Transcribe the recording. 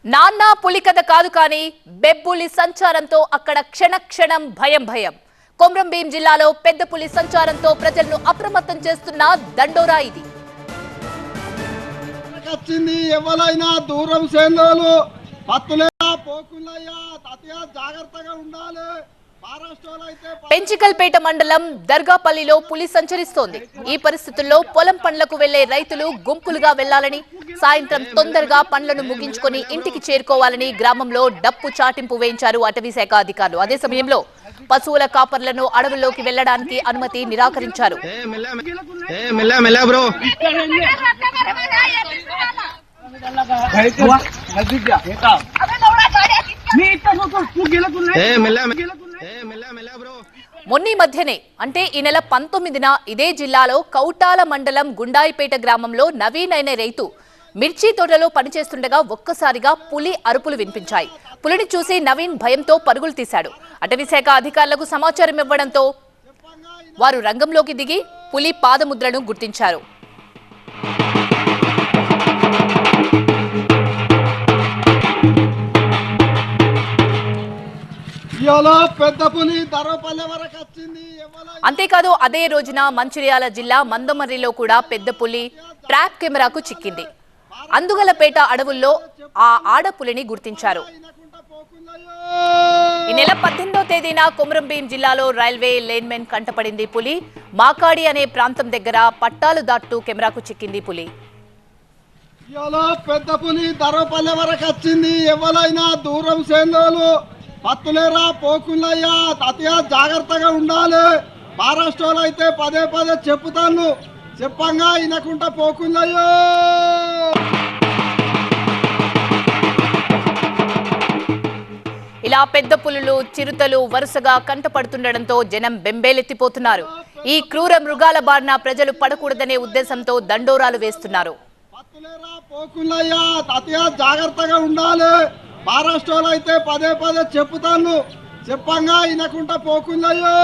నాన్న పులి కథ కాదు కానీ బెబ్బులి సంచారంతో అక్కడ క్షణక్షణం భయం భయం. కొమ్రంభీం జిల్లాలో పెద్ద పులి సంచారంతో ప్రజలను అప్రమత్తం చేస్తున్న దండోరా ఇది. ఎవరైనా దూరం సేందోలు పత్తులేరా పోకులయ్యా తాతయ్య జాగ్రత్తగా ఉండాలి. పెంచికల్పేట మండలం దర్గాపల్లిలో పులి సంచరిస్తోంది. ఈ పరిస్థితుల్లో పొలం పనులకు వెళ్లే రైతులు గుంపులుగా వెళ్లాలని, సాయంత్రం తొందరగా పనులను ముగించుకొని ఇంటికి చేరుకోవాలని గ్రామంలో డప్పు చాటింపు వేయించారు అటవీ శాఖ అధికారులు. అదే సమయంలో పశువుల కాపర్లను అడవుల్లోకి వెళ్లడానికి అనుమతి నిరాకరించారు. మొన్నీ మధ్యనే అంటే ఈ నెల 19న ఇదే జిల్లాలో కౌటాల మండలం గుండాయిపేట గ్రామంలో నవీన్ అనే రైతు మిర్చి తోటలో పనిచేస్తుండగా ఒక్కసారిగా పులి అరుపులు వినిపించాయి. పులిని చూసి నవీన్ భయంతో పరుగులు తీశాడు. అటవీశాఖ అధికారులకు సమాచారం ఇవ్వడంతో వారు రంగంలోకి దిగి పులి పాదముద్రను గుర్తించారు. అంతేకాదు అదే రోజున మంచిర్యాల జిల్లా మందమర్రిలో కూడా పెద్ద పులి ట్రాప్ కెమెరాకు చిక్కింది. అందుగలపేట అడవుల్లో ఆ ఆడపులిని గుర్తించారు. ఈ నెల 18వ తేదీన కొమ్రంభీం జిల్లాలో రైల్వే లైన్మెన్ కంటపడింది పులి. మాకాడి అనే ప్రాంతం దగ్గర పట్టాలు దాటుతూ కెమెరాకు చిక్కింది పులి. పెద్ద పులి దరపల్లె వరకు వచ్చింది. ఎవరైనా దూరం సేందోలు పత్తులేరా పోకులయ్యా తాతయ్య జాగ్రత్తగా ఉండాలి. మహారాష్ట్రలో అయితే పదే పదే చెప్పుతాను, చెప్పంగా వినకుండా పోకులయ్యో. ఇలా పెద్ద పులులు, చిరుతలు వరుసగా కంటపడుతుండటంతో జనం బెంబేలెత్తిపోతున్నారు. ఈ క్రూర మృగాల బారిన ప్రజలు పడకూడదనే ఉద్దేశంతో దండోరాలు వేస్తున్నారు. పత్తులేరా పోకులయ్యా తాతయ్య జాగ్రత్తగా ఉండాలి. మహారాష్ట్రలో అయితే పదే పదే చెప్పుతాను, చెప్పంగా వినకుండా పోకులయ్యో.